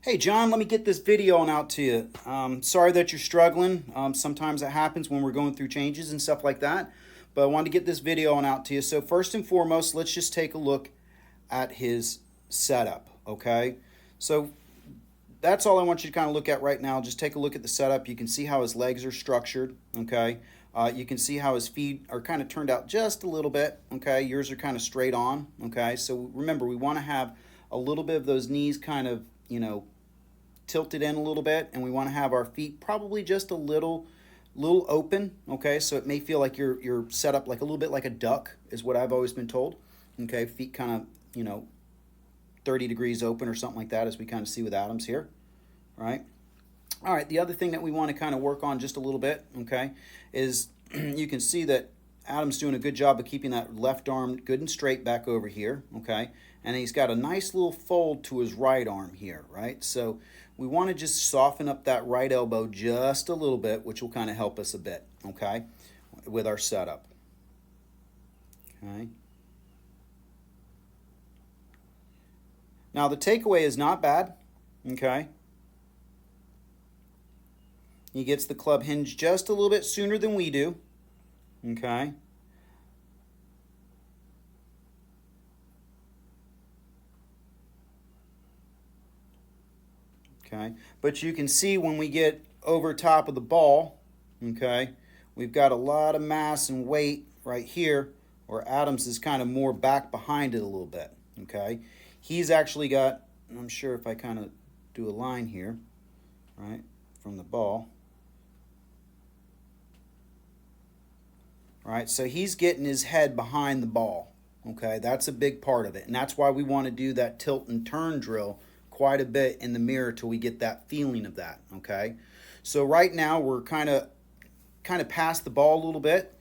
Hey John, let me get this video on out to you. Sorry that you're struggling. Sometimes it happens when we're going through changes and stuff like that. But I wanted to get this video on out to you. So first and foremost, let's just take a look at his setup, okay? So that's all I want you to kind of look at right now. Just take a look at the setup. You can see how his legs are structured, okay? You can see how his feet are kind of turned out just a little bit, okay? Yours are kind of straight on, okay? So remember, we want to have a little bit of those knees kind of, tilted in a little bit, and we want to have our feet probably just a little open, okay? So it may feel like you're set up like a little bit like a duck is what I've always been told, okay? Feet kind of, 30 degrees open or something like that, as we kind of see with Adams here, right? All right, the other thing that we want to kind of work on just a little bit, okay, is you can see that Adam's doing a good job of keeping that left arm good and straight back over here, okay? And he's got a nice little fold to his right arm here, right? So we want to just soften up that right elbow just a little bit, which will kind of help us a bit, okay, with our setup, okay? Now the takeaway is not bad, okay? He gets the club hinged just a little bit sooner than we do, okay? Okay, but you can see when we get over top of the ball, okay, we've got a lot of mass and weight right here, where Adams is kind of more back behind it a little bit, okay? He's actually got, I'm sure if I kind of do a line here, right, from the ball, right, so he's getting his head behind the ball, okay? That's a big part of it, and that's why we want to do that tilt and turn drill quite a bit in the mirror till we get that feeling of that, okay? So right now we're kind of past the ball a little bit.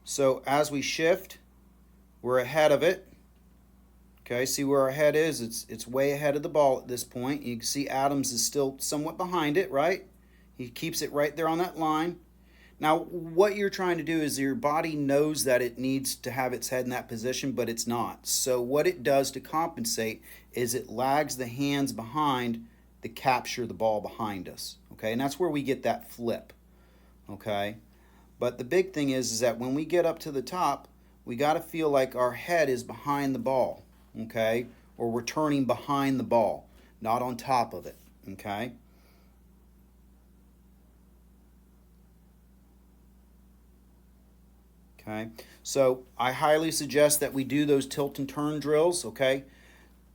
So as we shift, we're ahead of it. Okay, see where our head is? It's way ahead of the ball at this point. You can see Adams is still somewhat behind it, right? He keeps it right there on that line. Now, what you're trying to do is your body knows that it needs to have its head in that position, but it's not. So what it does to compensate is it lags the hands behind to capture the ball behind us, okay? And that's where we get that flip, okay? But the big thing is that when we get up to the top, we got to feel like our head is behind the ball, okay? Or we're turning behind the ball, not on top of it, okay? Okay, so I highly suggest that we do those tilt and turn drills, okay?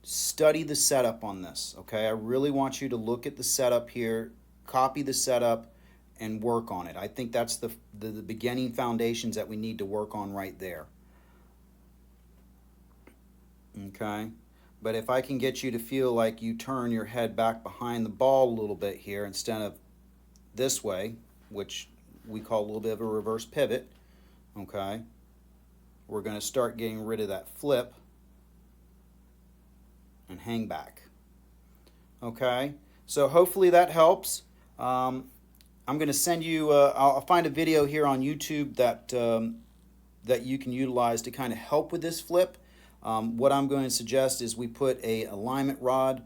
Study the setup on this, okay? I really want you to look at the setup here, copy the setup, and work on it. I think that's the beginning foundations that we need to work on right there. Okay, but if I can get you to feel like you turn your head back behind the ball a little bit here instead of this way, which we call a little bit of a reverse pivot, okay, we're going to start getting rid of that flip and hang back. Okay, so hopefully that helps. I'm going to send you, I'll find a video here on YouTube that you can utilize to kind of help with this flip. What I'm going to suggest is we put a alignment rod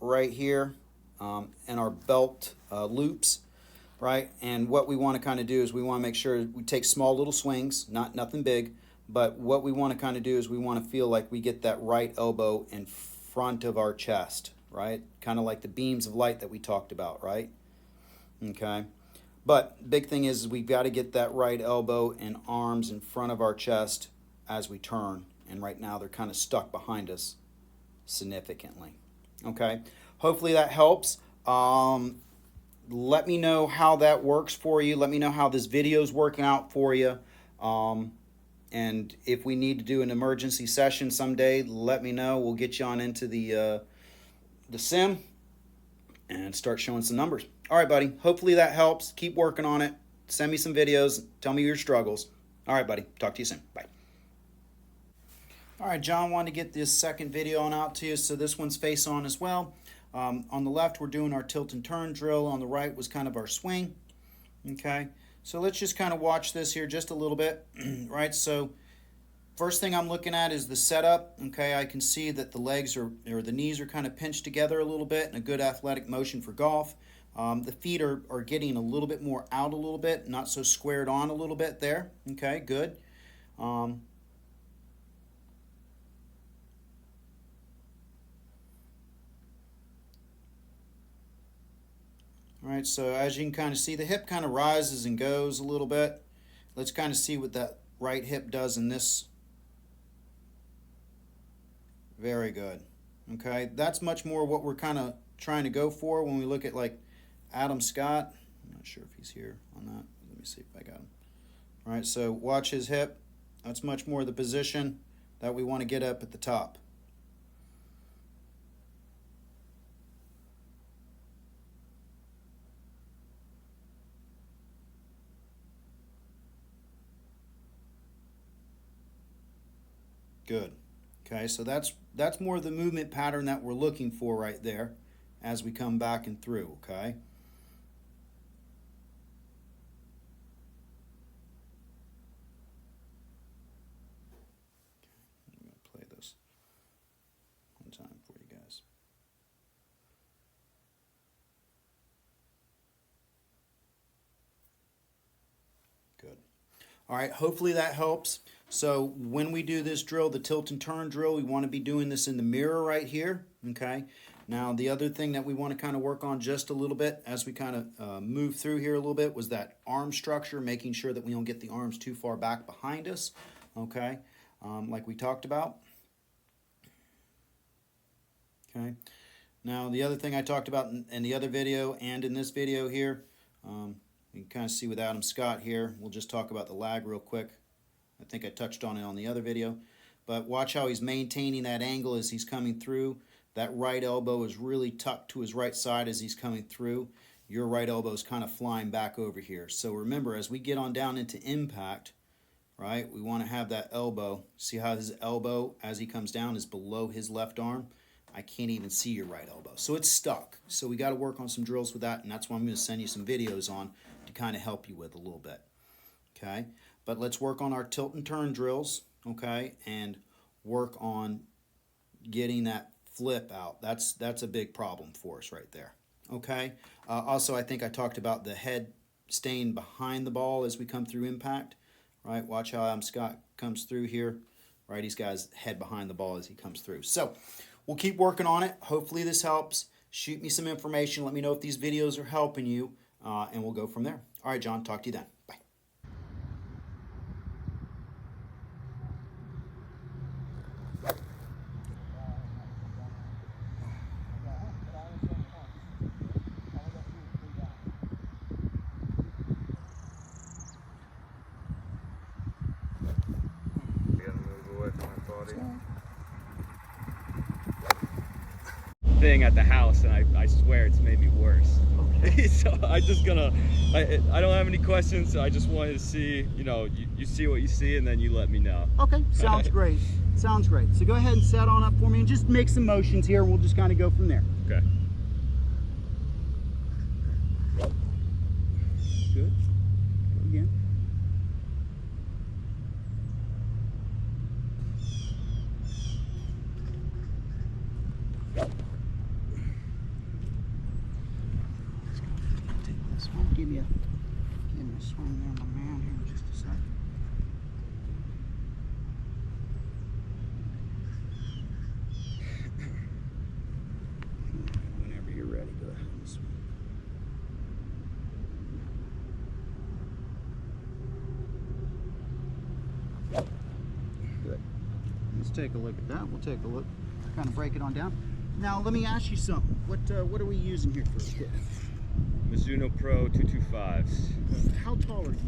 right here in our belt loops, right? And what we want to kind of do is we want to make sure we take small little swings, nothing big, but what we want to kind of do is we want to feel like we get that right elbow in front of our chest, right? Kind of like the beams of light that we talked about, right? Okay. But big thing is we've got to get that right elbow and arms in front of our chest as we turn. And right now they're kind of stuck behind us significantly. Okay. Hopefully that helps. Let me know how that works for you. Let me know how this video is working out for you. And if we need to do an emergency session someday, let me know. We'll get you on into the sim and start showing some numbers. All right, buddy. Hopefully that helps. Keep working on it. Send me some videos. Tell me your struggles. All right, buddy. Talk to you soon. Bye. All right, John wanted to get this second video on out to you, so this one's face on as well. On the left, we're doing our tilt and turn drill. On the right was kind of our swing. Okay, so let's just kind of watch this here just a little bit, right? So First thing I'm looking at is the setup. Okay, I can see that the legs or the knees are kind of pinched together a little bit in a good athletic motion for golf. The feet are getting a little bit more out a little bit, not so squared on a little bit there. Okay, good. All right, so as you can kind of see, the hip kind of rises and goes a little bit. Let's kind of see what that right hip does in this. Very good. Okay, that's much more what we're kind of trying to go for when we look at like Adam Scott. I'm not sure if he's here on that. Let me see if I got him. All right, so watch his hip. That's much more the position that we want to get up at the top. Good. Okay, so that's more the movement pattern that we're looking for right there as we come back and through, okay? I'm going to play this one time for you guys. Good. All right, hopefully that helps. So when we do this drill, the tilt and turn drill, we want to be doing this in the mirror right here, okay? Now, the other thing that we want to kind of work on just a little bit as we kind of move through here a little bit was that arm structure, making sure that we don't get the arms too far back behind us, okay? Like we talked about. Okay. Now, the other thing I talked about in the other video and in this video here, you can kind of see with Adam Scott here. We'll just talk about the lag real quick. I think I touched on it on the other video. But watch how he's maintaining that angle as he's coming through. That right elbow is really tucked to his right side as he's coming through. Your right elbow is kind of flying back over here. So remember, as we get on down into impact, right, we want to have that elbow. See how his elbow, as he comes down, is below his left arm? I can't even see your right elbow. So it's stuck. So we got to work on some drills with that, and that's what I'm going to send you some videos on to kind of help you with a little bit. Okay? But let's work on our tilt and turn drills, okay, and work on getting that flip out. That's a big problem for us right there, okay? Also, I think I talked about the head staying behind the ball as we come through impact, right? Watch how Adam Scott comes through here, right? He's got his head behind the ball as he comes through. So we'll keep working on it. Hopefully this helps. Shoot me some information. Let me know if these videos are helping you, and we'll go from there. All right, John, talk to you then. Bye. Thing at the house, and I swear it's made me worse. Okay. So I don't have any questions. I just wanted to see, you see what you see, and then you let me know. Okay, sounds great. Sounds great. So go ahead and set on up for me and just make some motions here. We'll just kind of go from there. Okay. Good. Go again. Give me a swing there, my man, here in just a second. Whenever you're ready, go ahead and swing. Good. Let's take a look at that. We'll take a look, kind of break it on down. Now, let me ask you something. What are we using here for a kit? Mizuno Pro 225s. How tall are you?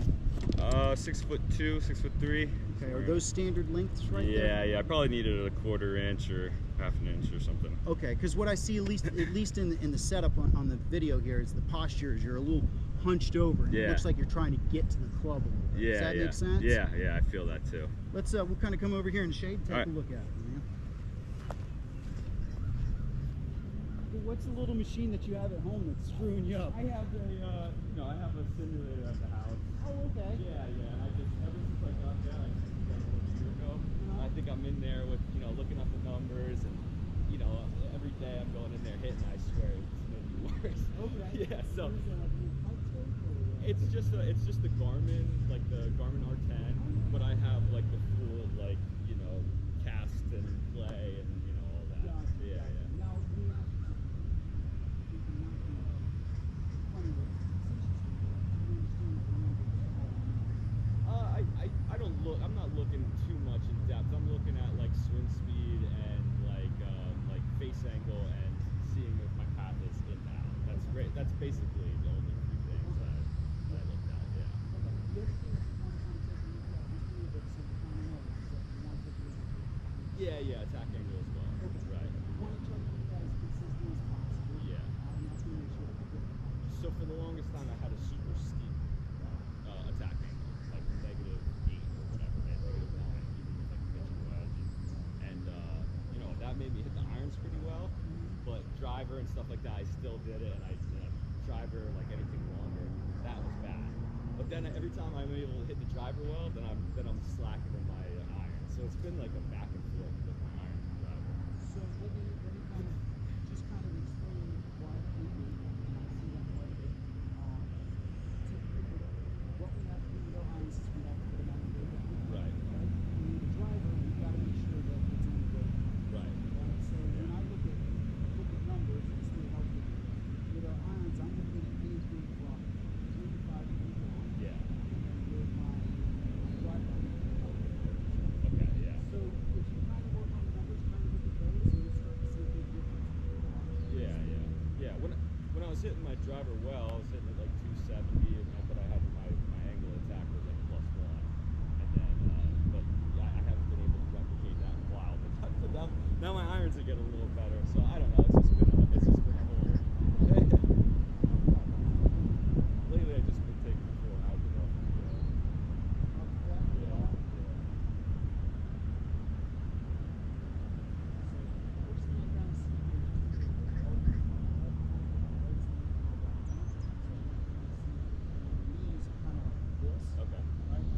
6'2", 6'3". Okay, are those standard lengths right there? Yeah. I probably needed a 1/4 inch or 1/2 inch or something. Okay, because what I see at least in the setup on the video here is the posture is you're a little hunched over. And Yeah. It looks like you're trying to get to the club a little bit. Yeah, Does that yeah. make sense? Yeah, I feel that too. Let's we'll kind of come over here in the shade and take All right. a look at it. Man. What's the little machine that you have at home that's screwing you up? I have a simulator at the house. Oh, okay. Yeah. I just ever since I got that, I got it a year ago. think I'm in there with, you know, looking up the numbers, and you know, every day I'm going in there hitting. I swear it's made me worse. Okay. Yeah. So Is it like new pipe tape or? it's just the Garmin, like the Garmin R10, but I have like the full, like, you know, cast and play and, you know, all that. Gotcha, Yeah, gotcha. yeah. Now, we have I don't look. I'm not looking too much in depth. I'm looking at like swing speed and like face angle and seeing if my path is in that. That's great. That's basically the only three things that I looked at. Yeah. Okay. The other thing that you want to kind of take a look at, just a little bit, so we kind of know, is that you want to take a look at. Yeah, yeah. Attack angle as well. Okay. Right. You want to try to keep that as consistent as possible. Yeah. And that's going to make sure that the different So for the longest time, I had a super steep attack angle, like -8 or whatever, -9, even with like a pitching wedge, and you know, that made me hit the irons pretty well. But driver and stuff like that, I still did it, and I driver, like anything longer, that was bad. But then every time I'm able to hit the driver well, then I'm slacking in my irons. So it's been like a back and forth with my irons and driver. So let me kind of just kind of explain why we do, and I see that quite a bit. Typically, what we have to do with our irons is we have to put them on the way down. Right. Right? And with the driver, we've got to make sure that it's on the way down. Right. Right? So when I look at numbers and stay healthy, with our irons, I'm looking at anything from 3 to 5 feet long. Yeah. And then with my driver, I'm looking at 4 feet. Okay. Yeah. So if you kind of work on the numbers, kind of look at those, and you start to see a big difference. Yeah. When I was hitting my driver well, I was hitting it like 270, but I had my angle of attack was like +1, and then but yeah, I haven't been able to replicate that in a while. But now my irons are getting a little better, so I don't know. It's just been a whole. Lately, I've just been taking the full housing off. Yeah. Okay. Gotcha.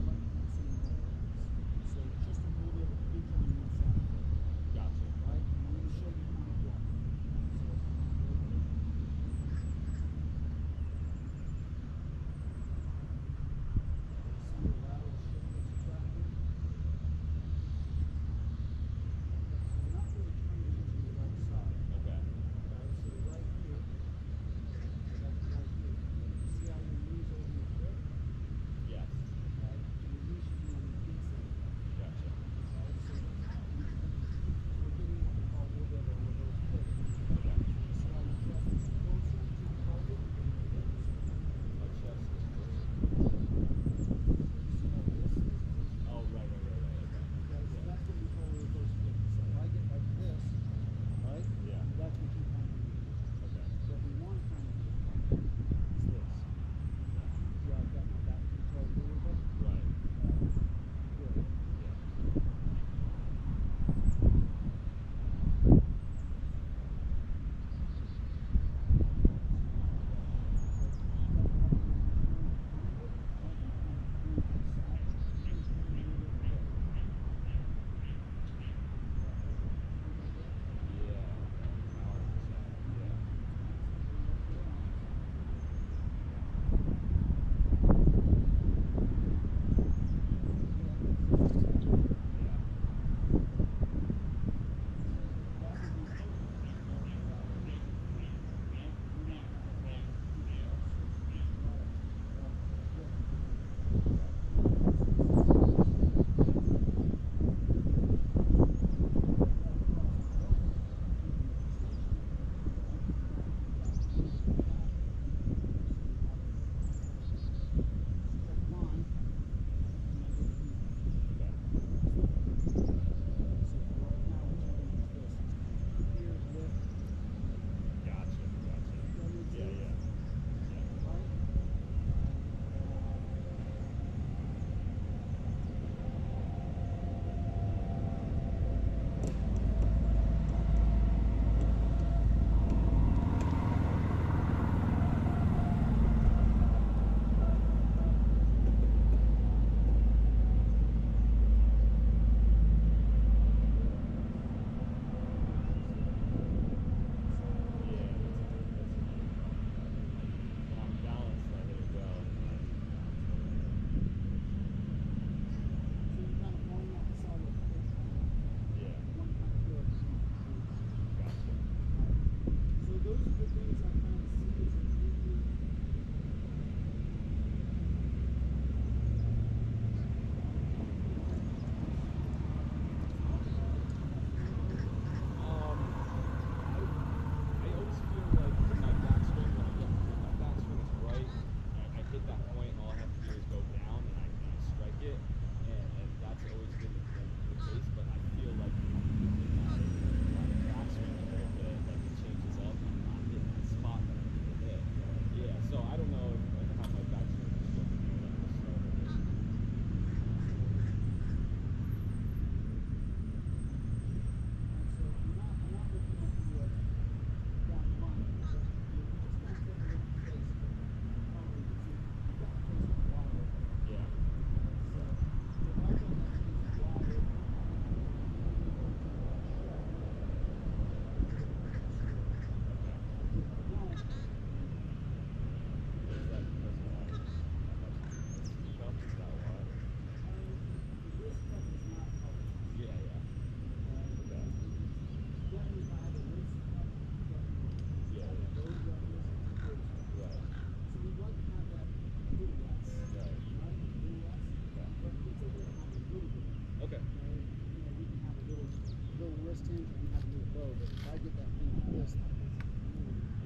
don't have to do a bow, but if I get that thing like this,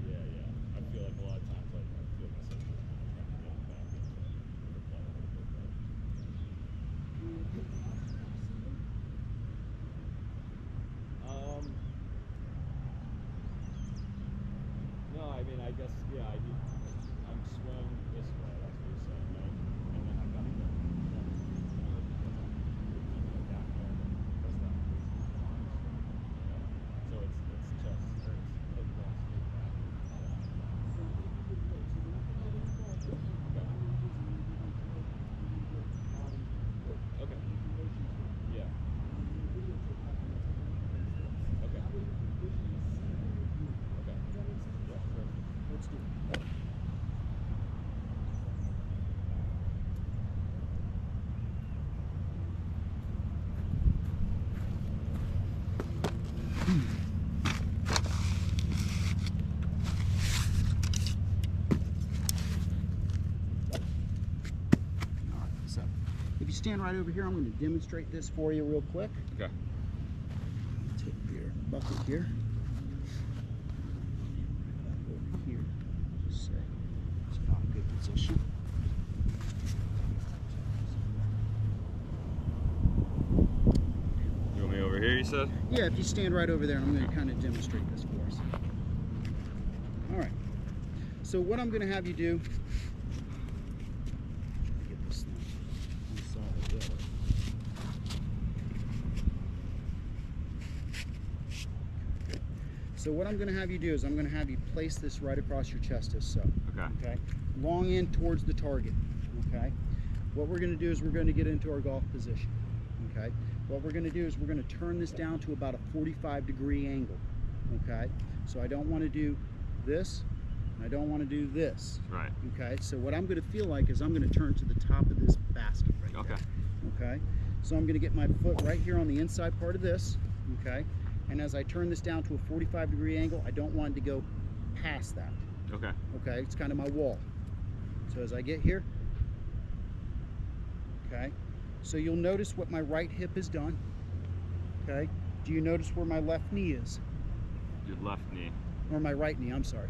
Yeah. I feel like a lot of times, like I feel myself trying to get it back into the play a little bit. No, I mean, I guess, yeah, I'm swim this way, that's what you're saying, right? And then I gotta go, keeping it back there, that's not crazy. So it's just, or it's head going straight back. Okay. Yeah. Okay. Okay. Yeah, perfect. let's do it. All right, so if you stand right over here, I'm going to demonstrate this for you real quick. Okay. Take your bucket here. Over here. Just say it's not a good position. You want me over here, you said? Yeah, if you stand right over there, I'm going to kind of demonstrate this for us. All right. So what I'm going to have you do. Get this thing on the side of the other. So what I'm going to have you do is I'm going to have you place this right across your chest as so. Okay. Okay. Long end towards the target. Okay. What we're going to do is we're going to get into our golf position. Okay. What we're going to do is we're going to turn this down to about a 45-degree angle. Okay. So I don't want to do this, and I don't want to do this. Right. Okay. So what I'm going to feel like is I'm going to turn to the top of this basket right Okay. there. Okay. So I'm going to get my foot right here on the inside part of this. Okay. And as I turn this down to a 45-degree angle, I don't want it to go past that. Okay. Okay, it's kind of my wall. So as I get here, okay, so you'll notice what my right hip has done. Okay, do you notice where my left knee is? Your left knee. Or my right knee, I'm sorry.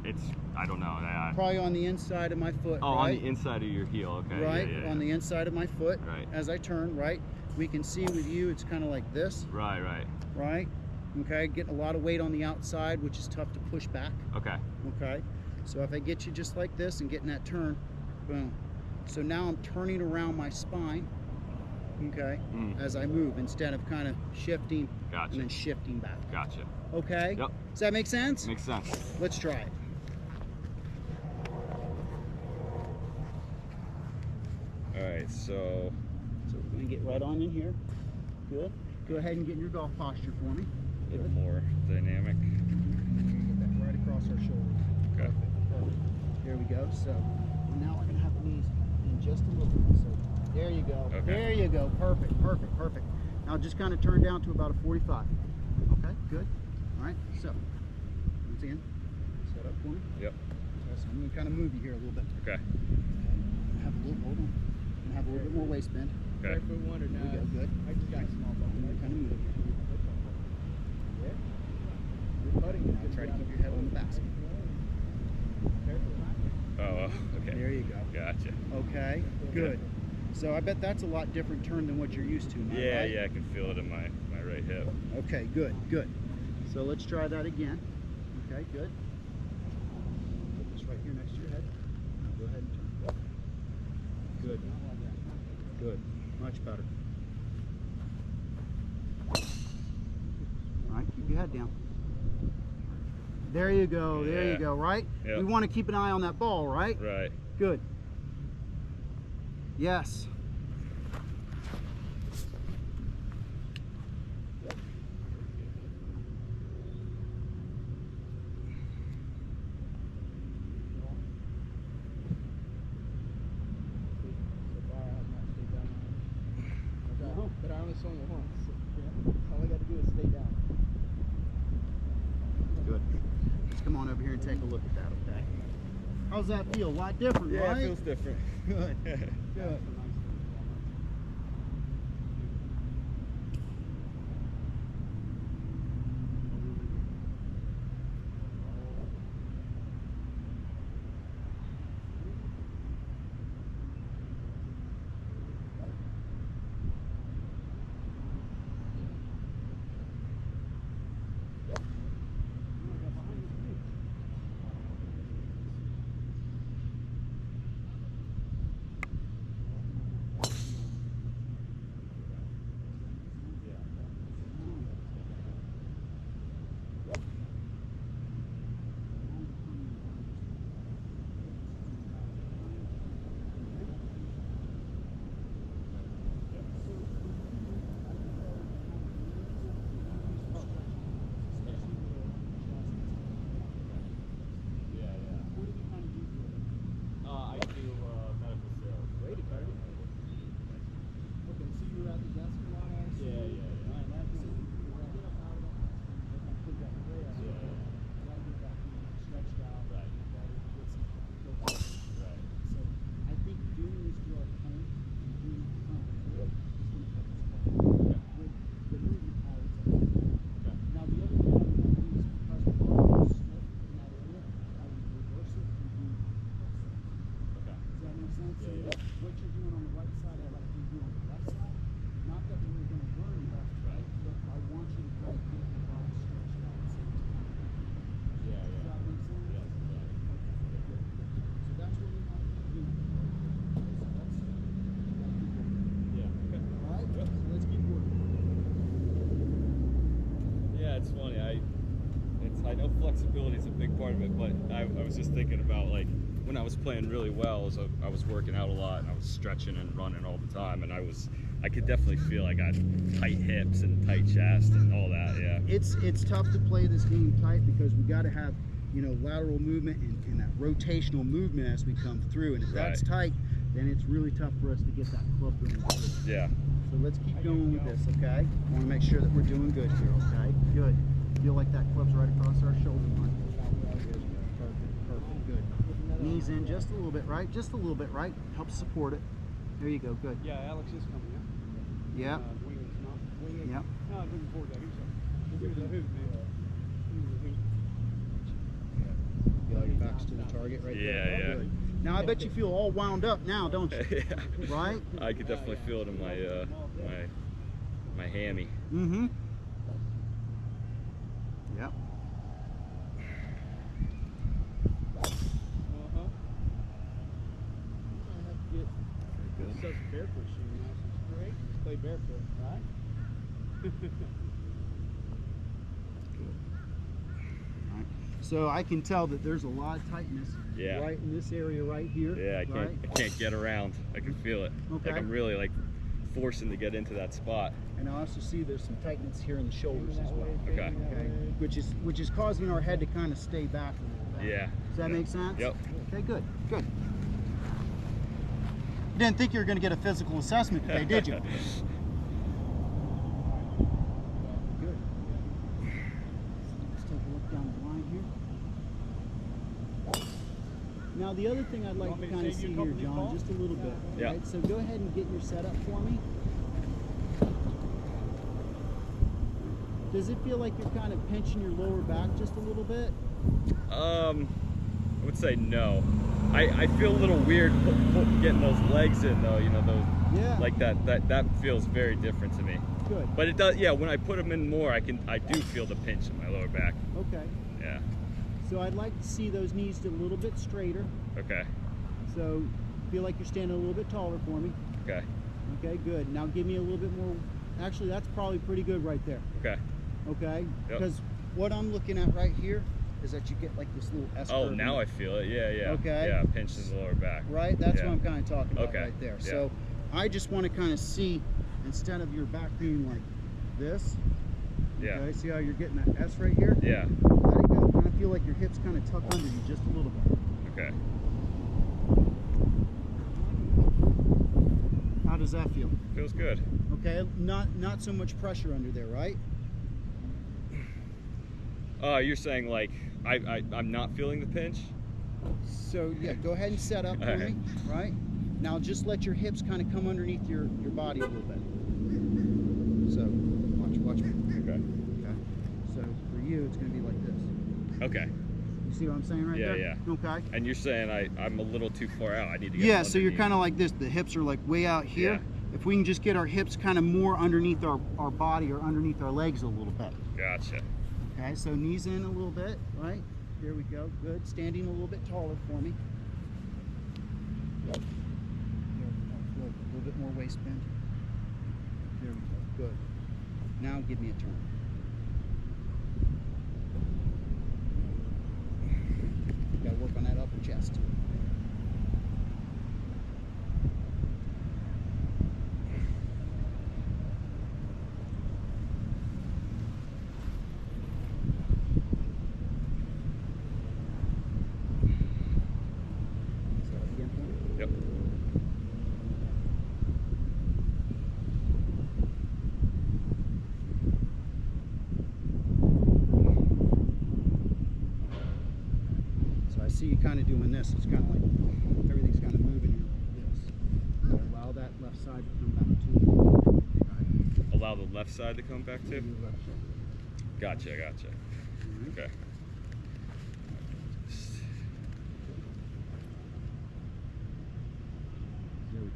It's, I don't know. Probably on the inside of my foot, Oh, right? on the inside of your heel. Okay. Right, Yeah. on the inside of my foot. Right. As I turn, right, we can see with you it's kind of like this, Right. right? Okay, getting a lot of weight on the outside, which is tough to push back. Okay. Okay, so if I get you just like this and getting that turn, boom. So now I'm turning around my spine, okay, as I move instead of kind of shifting Gotcha. and then shifting back. Gotcha. Okay? Yep. Does that make sense? Makes sense. Let's try it. All right. So. So we're going to get right on in here. Good. Go ahead and get in your golf posture for me. A little more dynamic. Get that right across our shoulder. Okay. Perfect. There we go. So now we're going to have the knees in just a little bit. So there you go. Okay. There you go. Perfect. Now just kind of turn down to about a 45. Okay, good. All right. So once again, set up for me. Yep. Okay, so I'm going to kind of move you here a little bit. Okay. Have a little, hold on. And have a little bit more waist bend. Okay. For one or There we not. go. Good. I just got a small ball. I'm going to kind of move you. Yeah. You're putting it. Now try to keep your head on the basket. Oh. Okay. There you go. Gotcha. Okay, good. So I bet that's a lot different turn than what you're used to, am I Yeah. right? Yeah. I can feel it in my right hip. Okay, good. So let's try that again. Okay, good. Put this right here next to your head. Now go ahead and turn. Good. Good. Much better. All right, keep your head down. There you go. There you Yeah. go. Right? Yep. We want to keep an eye on that ball, right? Right. Good. Yes. But I only swung it once. All I got to do is stay down. Good. Let's come on over here and take a look at that, okay? How's that feel? A lot different, right? It feels different. Good. Good. Yeah, it's funny. I know flexibility is a big part of it, but I was just thinking about, like, when I was playing really well, I was working out a lot and I was stretching and running all the time, and I could definitely feel I got tight hips and tight chest and all that. Yeah. It's tough to play this game tight because we got to have, you know, lateral movement and that rotational movement as we come through, and if that's tight, then it's really tough for us to get that club going. Yeah. So let's keep going with this, okay? I want to make sure that we're doing good here, okay? Good. Feel like that club's right across our shoulder line. Perfect, good. Knees in just a little bit, right? Just a little bit, right? Help support it. There you go, good. Yeah, Alex is coming, yeah. Yep. Wing's not. Wing is. Yep. No, I'm looking forward to that. He was a hoot, man. He was a hoot. Feel like your back's to the target right there. Yeah. Good. Now I bet you feel all wound up now, don't you? Yeah. Right? I could definitely feel it in my hammy. Mm-hmm. Yep. It's such a barefoot shoe now, so it's great. Play barefoot, right? Right. So I can tell that there's a lot of tightness right in this area right here. Yeah, right? I can't get around. I can feel it. Okay. Like I'm really like forcing to get into that spot. And I also see there's some tightness here in the shoulders as well. Okay. Okay. Which is causing our head to kind of stay back a little bit. Yeah. Does that make sense? Yep. Okay, good. Good. You didn't think you were going to get a physical assessment today, did you? Good. Let's take a look down the line here. Now the other thing I'd like Want to me to kind of save you see a here, couple of these John, balls? just a little bit. Yeah. Right? So go ahead and get your setup for me. Does it feel like you're kind of pinching your lower back just a little bit? I would say no. I feel a little weird getting those legs in though. You know, those like that feels very different to me. Good. But it does. Yeah, when I put them in more, I do feel the pinch in my lower back. Okay. Yeah. So I'd like to see those knees a little bit straighter. Okay. So feel like you're standing a little bit taller for me. Okay. Okay, good. Now give me a little bit more. Actually, that's probably pretty good right there. Okay. Okay? Yep. Because what I'm looking at right here is that you get like this little S curve. Oh, now I feel it. Yeah. Okay. Yeah, pinch in the lower back. Right? That's Yeah. what I'm kind of talking about Okay. right there. Yeah. So I just want to kind of see, instead of your back being like this, Yeah. okay, see how you're getting that S right here? Yeah. Let it go. Kind of feel like your hips kind of tuck under you just a little bit. Okay. How does that feel? Feels good. Okay, not so much pressure under there, right? You're saying like I'm not feeling the pinch? So yeah, go ahead and set up for Okay. me, right? Now just let your hips kind of come underneath your body a little bit. So watch me. Okay. Okay. So for you, it's gonna be like this. Okay. You see what I'm saying right Yeah, there? yeah. Okay. And you're saying I'm a little too far out. I need to get Yeah, so you're underneath. kind of like this. The hips are like way out here. Yeah. If we can just get our hips kind of more underneath our body or underneath our legs a little bit. Gotcha. Okay, so knees in a little bit, right? Here we go, good. Standing a little bit taller for me. There we go, good. A little bit more waist bend. There we go, good. Now give me a turn. Gotta work on that upper chest. Set up again for me. Yep. So I see you kind of doing this. It's kind of like everything's kind of moving in this. So allow that left side to come back to you. Right. Allow the left side to come back too? Your left side. Gotcha. All right. Okay. There we go.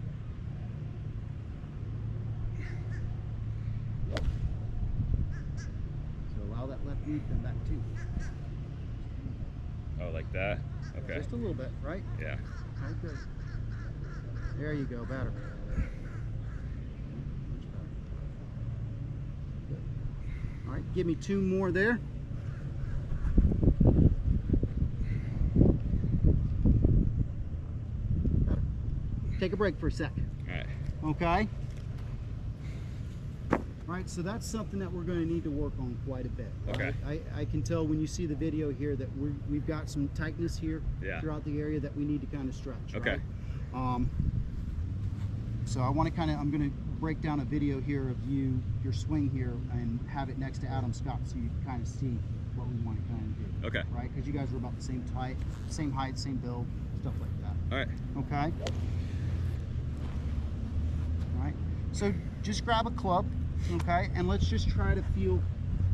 So allow that left knee to come back too. Oh, like that? Okay. Just a little bit, right? Yeah. Okay, good. There you go, better. Much better. Good. All right, give me 2 more there. Better. Take a break for a second. All right. Okay. All right, so that's something that we're going to need to work on quite a bit. Okay. Right? I can tell when you see the video here that we've got some tightness here Yeah. throughout the area that we need to kind of stretch. Okay. Right? So I want to I'm going to break down a video here of your swing here and have it next to Adam Scott so you can kind of see what we want to kind of do. Okay. Right? Because you guys are about the same height, same build, stuff like that. All right. Okay. All right. So just grab a club, okay, and let's just try to feel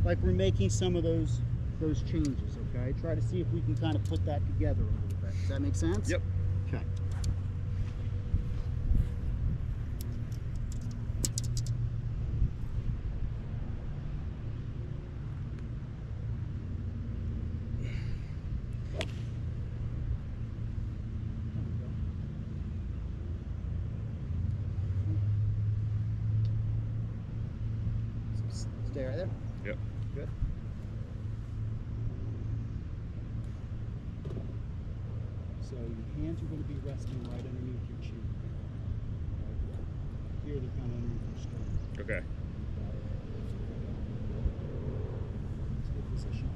like we're making some of those changes. Okay. Try to see if we can kind of put that together a little bit. Does that make sense? Yep. Okay. Stay right there. Yep. Good. So your hands are going to be resting right underneath your chin. Right here, they're kind of underneath your sternum. Okay. It's a good position.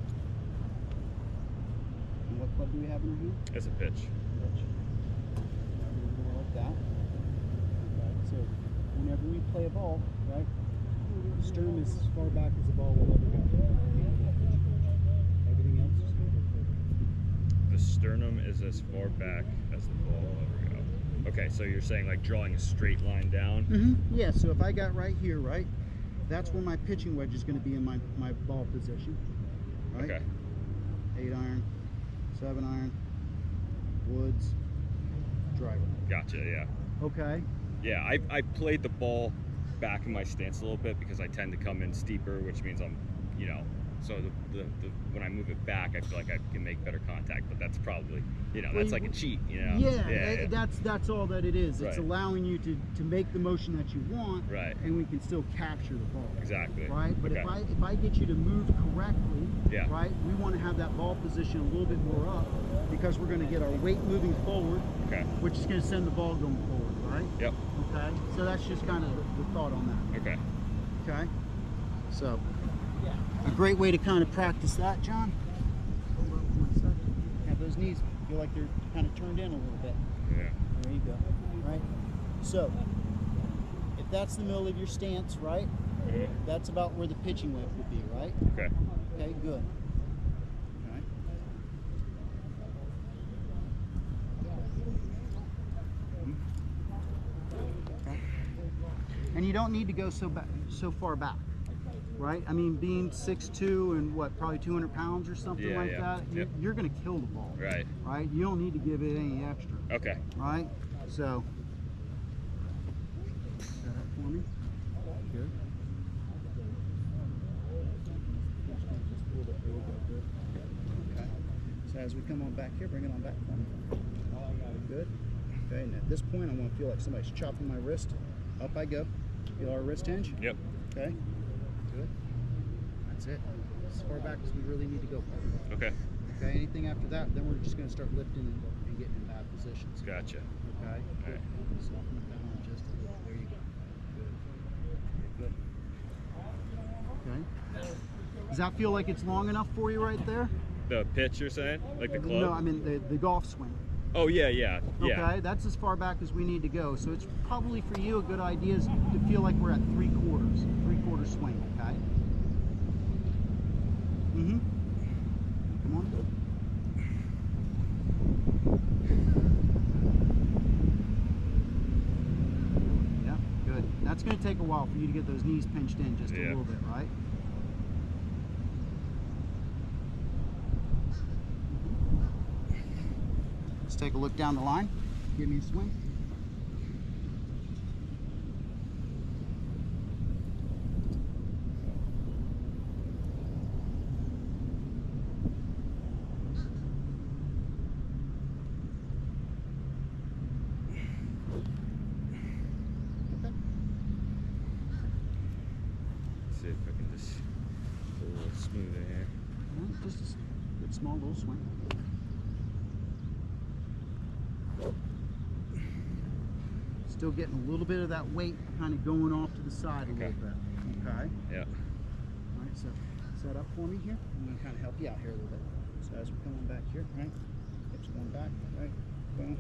And what club do we have in our hand? It's a pitch. Pitch. More like that. Okay. So whenever we play a ball, right, the sternum is as far back as the ball will ever go. Everything else is going to go further. The sternum is as far back as the ball will ever go. Okay, so you're saying like drawing a straight line down? Yeah, so if I got right here, right, that's where my pitching wedge is going to be in my ball position. Right? Okay. 8 iron, 7 iron, woods, driver. Gotcha, yeah. Okay. Yeah, I played the ball back in my stance a little bit because I tend to come in steeper, which means I'm, you know, so the when I move it back, I feel like I can make better contact, but that's probably, you know, that's like a cheat, you know? Yeah, that's all that it is. It's Right. allowing you to make the motion that you want, Right. and we can still capture the ball. Exactly. Right, but Okay. if I get you to move correctly, Yeah. right, we want to have that ball position a little bit more up because we're going to get our weight moving forward, Okay. which is going to send the ball going forward, right? Yep. Okay, so that's just kind of the thought on that. Okay. Okay, so a great way to kind of practice that, John. Have those knees feel like they're kind of turned in a little bit. Yeah. There you go. Right. So if that's the middle of your stance, right, that's about where the pitching wedge would be, right? Okay. Okay, good. Okay. Okay. And you don't need to go so far back, right? I mean, being 6'2" and what, probably 200 pounds or something Yeah, like yeah. that, Yep. you're going to kill the ball, Right. right? You don't need to give it any extra, Okay. right? So, got that for me? Good. Okay. So as we come on back here, bring it on back for me. Good. Okay, and at this point, I want to feel like somebody's chopping my wrist. Up I go. Feel our wrist hinge? Yep. Okay. Good. That's it. As far back as we really need to go. Okay. Okay, anything after that, then we're just going to start lifting and getting in bad positions. Gotcha. Okay. All right. Soften it down just a little. There you go. Good. Good. Okay. Does that feel like it's long enough for you right there? The pitch you're saying? Like the club? No, I mean the golf swing. Oh, yeah, yeah. Yeah. Okay, that's as far back as we need to go. So it's probably for you a good idea is to feel like we're at 3/4 swing. Okay. Come on. Yeah, good. That's going to take a while for you to get those knees pinched in just a Yeah. little bit, right? Let's take a look down the line. Give me a swing. See if I can just Just a good small little swing. Still getting a little bit of that weight kind of going off to the side a little bit. Okay. Yeah. All right, so set up for me here. I'm going to kind of help you out here a little bit. So as we're coming back here, right? Hips going back, right? Boom.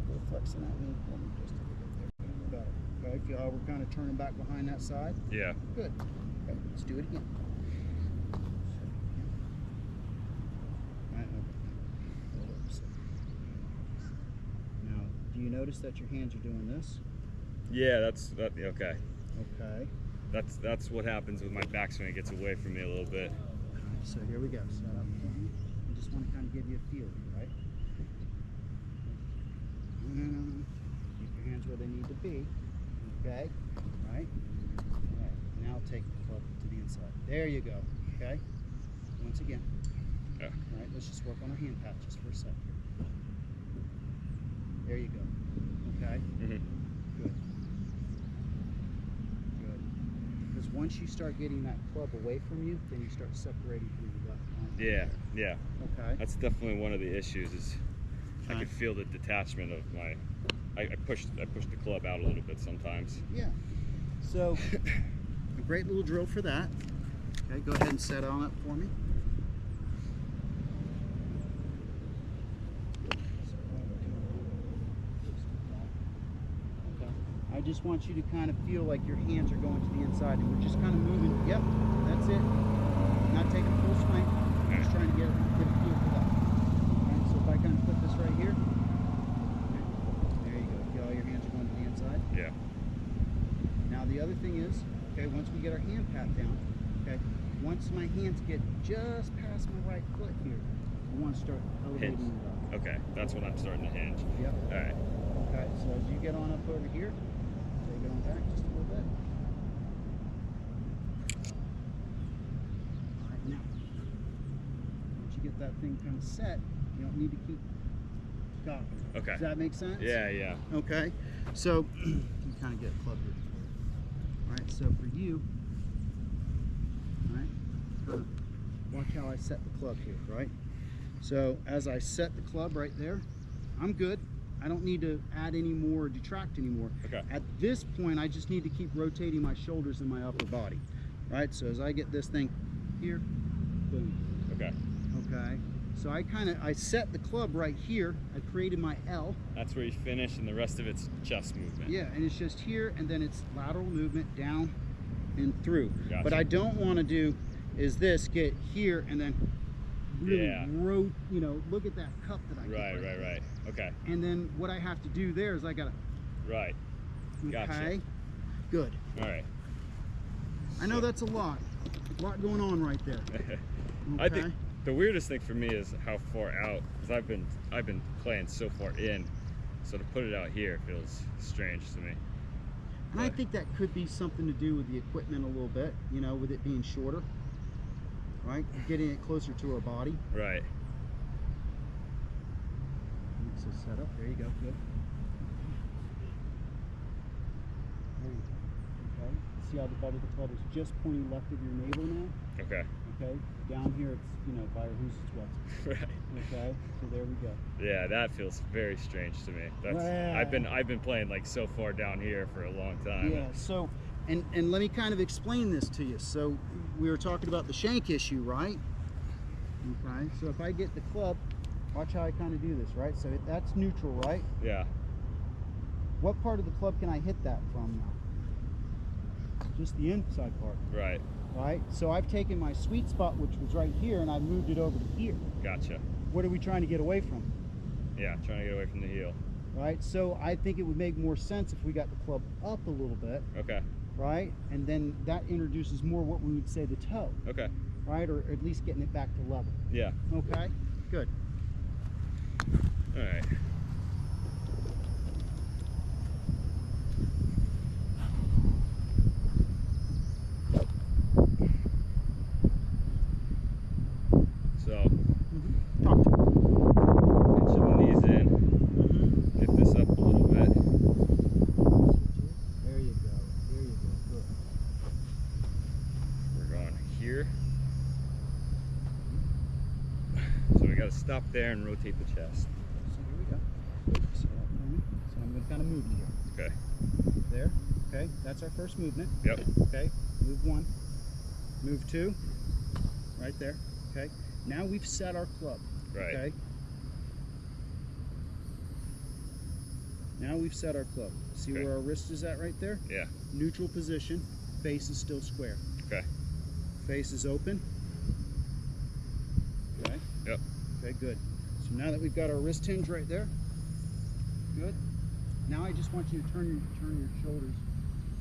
Go flexing that knee for me just a little bit there. Got it. Okay, feel how we're kind of turning back behind that side? Yeah. Good. Okay, let's do it again. Right, hold up. Now, do you notice that your hands are doing this? Yeah, that. Okay. Okay. That's what happens with my backswing. It gets away from me a little bit. So here we go. Set up for me. I just want to kind of give you a feel here, right? No. Keep your hands where they need to be. Okay. Right. All right. Now take the club to the inside. There you go. Okay. Once again. Yeah. All right. Let's just work on our hand patches for a second. There you go. Okay. Mhm. Good. Good. Because once you start getting that club away from you, then you start separating from your left arm. Yeah. Yeah. Okay. That's definitely one of the issues. Is I Okay. can feel the detachment of my. I push the club out a little bit sometimes. Yeah. So, a great little drill for that. Okay, go ahead and set on it for me. Okay. I just want you to kind of feel like your hands are going to the inside and we're just kind of moving. Yep, that's it. Not taking a full swing. Just trying to get a feel for that. All right, so if I kind of put this right here. There you go. Feel all your hands are going to the inside. Yeah. Now the other thing is, okay, once we get our hand pat down, okay, once my hands get just past my right foot here, I want to start elevating Hinge. it up. Okay. That's when I'm starting to hinge. Yep. All right. Okay, so as you get on up over here, take it on back just a little bit. All right, now, once you get that thing kind of set, you don't need to keep cocking. Okay. Does that make sense? Yeah. Yeah. Okay, so you kind of get a club here. All right, so for you, all right, kind of watch how I set the club here, right? So as I set the club right there, I'm good. I don't need to add any more or detract anymore. Okay. At this point, I just need to keep rotating my shoulders and my upper body, right? So as I get this thing here, boom. Okay. Okay. So I set the club right here. I created my L. That's where you finish, and the rest of it's chest movement. Yeah, and it's just here, and then it's lateral movement down and through. Gotcha. What I don't want to do is this, get here and then really Yeah. look at that cup that I get Right. Okay. And then what I have to do there is I gotta, Right. Gotcha. okay, good. All right. I know that's a lot going on right there. I Okay. think the weirdest thing for me is how far out, because I've been playing so far in, so to put it out here feels strange to me. And I think that could be something to do with the equipment a little bit, with it being shorter, right? Getting it closer to our body. Right. So set up, there you go, good. There you go. Okay. See how the butt of the club is just pointing left of your navel now? Okay. Okay. Down here it's, by who's it's what. Right. Okay. So there we go. Yeah, that feels very strange to me. That's Yeah. I've been playing like so far down here for a long time. Yeah, so, and let me kind of explain this to you. So we were talking about the shank issue, right? Okay, so if I get the club, watch how I kind of do this, right? So that's neutral, right? Yeah. What part of the club can I hit that from now? Just the inside part, Right. right? So I've taken my sweet spot, which was right here, and I've moved it over to here. Gotcha. What are we trying to get away from? Yeah, trying to get away from the heel. Right? So I think it would make more sense if we got the club up a little bit, Okay. right? And then that introduces more what we would say the toe, Okay. right? Or at least getting it back to level. Yeah. Okay, good. All right. So, Talk to me. pinching these in, get this up a little bit. There you go. There you go. Good. We're going here. gotta stop there and rotate the chest. So here we go. So I'm going to kind of move you here. Okay. There. Okay. That's our first movement. Yep. Okay. Move 1. Move 2. Right there. Okay. Now we've set our club. Right. Okay. Now we've set our club. See Okay. where our wrist is at right there? Yeah. Neutral position. Face is still square. Okay. Face is open. Okay. Yep. Okay, good. So now that we've got our wrist hinge right there, good. Now I just want you to turn your shoulders,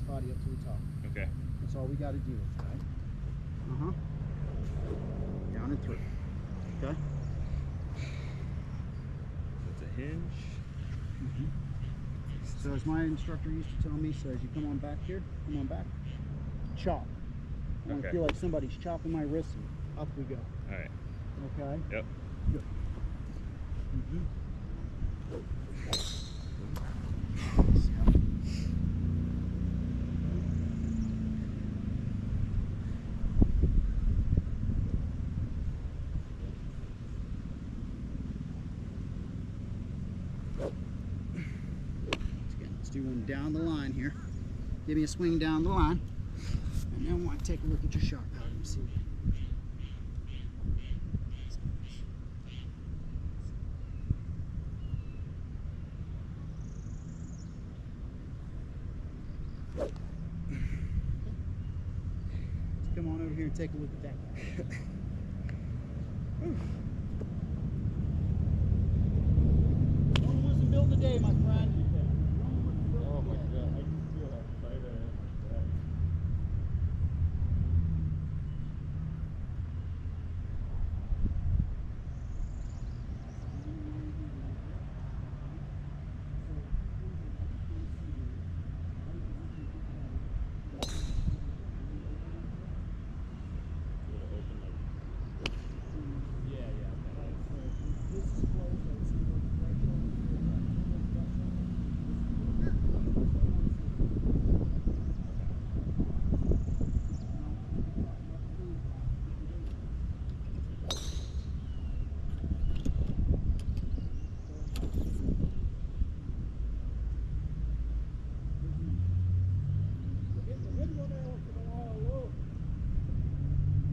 body up to the top. Okay. That's all we got to do. Okay. Down and through. Okay. That's a hinge. So as my instructor used to tell me, so as you come on back here, come on back, chop. I want to Okay. feel like somebody's chopping my wrist, and up we go. All right. Okay. Yep. Good. See how- Let's do one down the line here. Give me a swing down the line. And then I want to take a look at your shot pattern and see. Come on over here and take a look at that. Rome wasn't built today, my friend. Rome wasn't built Oh my today. god, I can feel how tight I am. This is closed, I see the right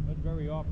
That's very often.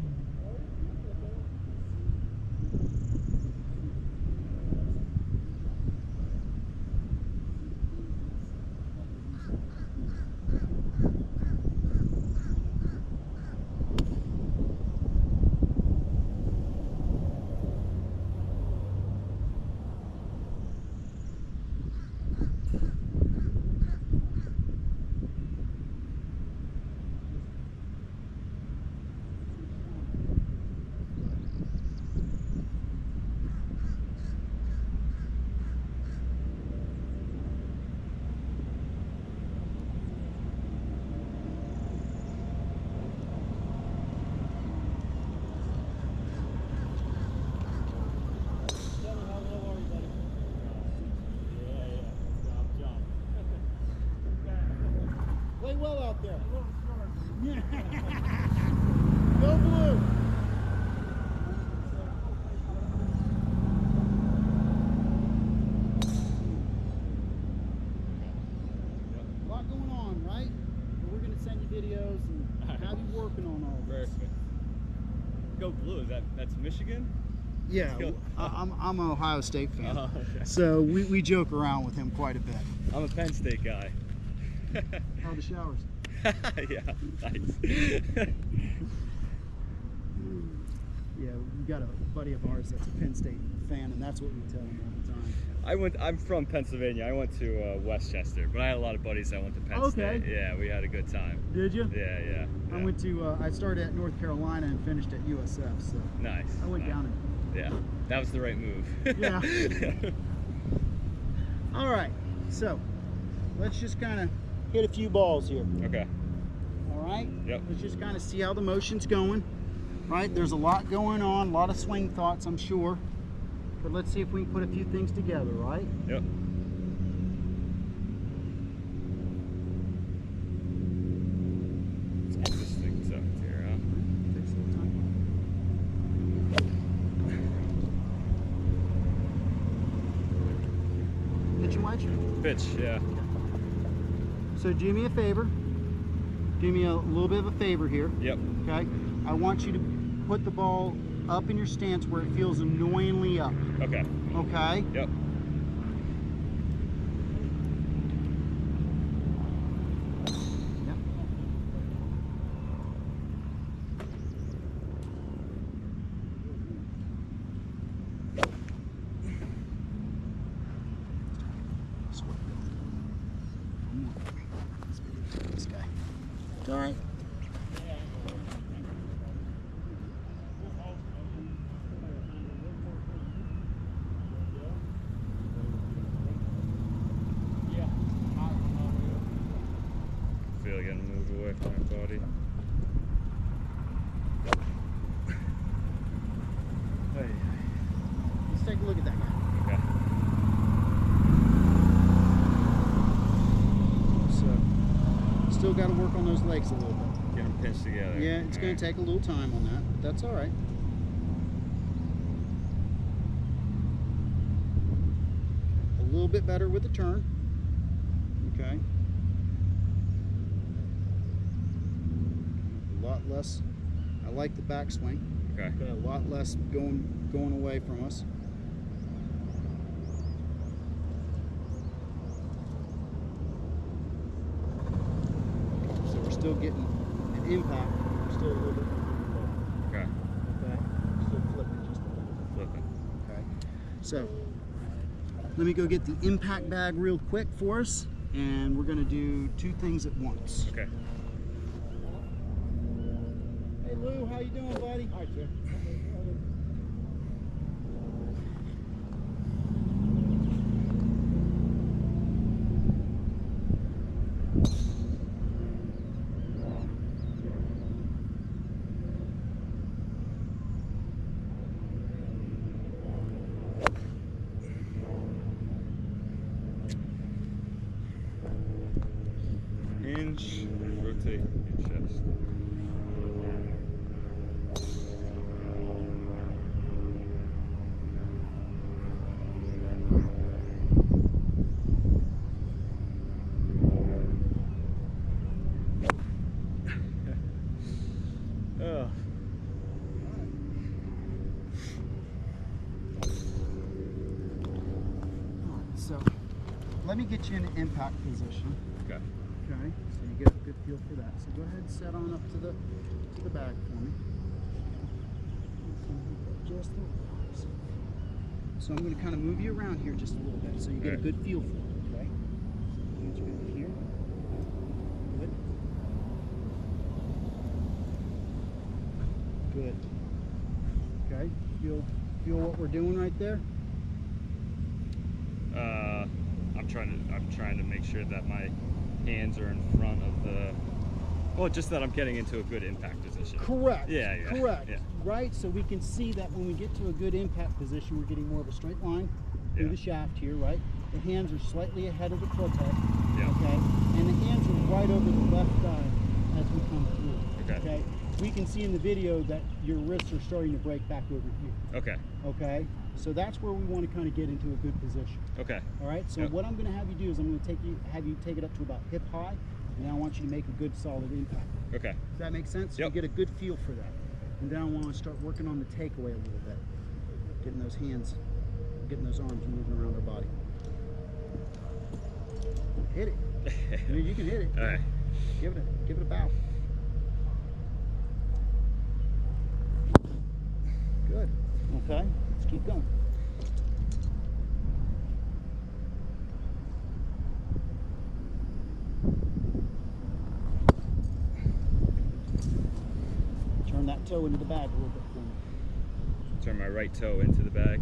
Play well out there. Go blue. A lot going on, right? But we're going to send you videos and have you working on all this. Perfect. Go blue. That's Michigan? Yeah, Let's go. I'm an Ohio State fan. Oh, okay. So we joke around with him quite a bit. I'm a Penn State guy. How are the showers? Yeah, nice. Yeah, we got a buddy of ours that's a Penn State fan, and that's what we tell him all the time. I'm from Pennsylvania. I went to Westchester, but I had a lot that went to Penn Okay. State. Yeah, we had a good time. Did you? Yeah. I went to, I started at North Carolina and finished at USF, so Nice. I went nice. down and Yeah, that was the right move. Yeah. All right, so let's just kind of hit a few balls here. Okay. All right. Yep. Let's just kind of see how the motion's going. Right. There's a lot going on, a lot of swing thoughts, I'm sure. But let's see if we can put a few things together. Right. Yep. Let's get this thing tucked here, huh? Take some time. pitch? Pitch, yeah. So do me a favor. Do me a little bit of a favor here. Yep. Okay. I want you to put the ball up in your stance where it feels annoyingly up. Okay. Okay. Yep. Yep. This guy. All right. Feel like getting moved away from my body. Let's take a look at that guy. Okay. So, still got to work on those legs a little bit. Get them pinched together. Yeah, it's going to take a little time on that, but that's all right. A little bit better with the turn. Okay. A lot less. I like the backswing. Okay. Okay, a lot less going away from us. So we're still getting an impact. We're still a little bit. Okay. Okay. Still flipping just a little bit. Flipping. Okay. So let me go get the impact bag real quick for us, and we're going to do two things at once. Okay. Hey Lou, how you doing, buddy? Hi, sir. Hinge, rotate your chest. Oh. So let me get you in an impact position. Okay. Okay, so you get a good feel for that. So go ahead and set on up to the bag for me. Just a little. So I'm going to kind of move you around here just a little bit, so you get a Okay. good feel for it. Okay. Hands are going to be here. Good. Good. Okay. Feel what we're doing right there. I'm trying to make sure that my hands are in front of the. Well, just that I'm getting into a good impact position. Correct. Yeah, yeah, Correct. yeah. Right, so we can see that when we get to a good impact position, we're getting more of a straight line through Yeah. the shaft here, right? The hands are slightly ahead of the club head. Yeah. Okay. And the hands are right over the left thigh as we come through. Okay. We can see in the video that your wrists are starting to break back over here. Okay. Okay. So that's where we want to kind of get into a good position. Okay. All right. So Yep. what I'm going to have you do is I'm going to have you take it up to about hip high, and then I want you to make a good solid impact. Okay. Does that make sense? Yep. You get a good feel for that. And then I want to start working on the takeaway a little bit. Getting those hands, getting those arms moving around our body. Hit it. I mean, you can hit it. All right. Give it a bow. Good. Okay. Let's keep going. Turn that toe into the bag a little bit for me. Turn my right toe into the bag.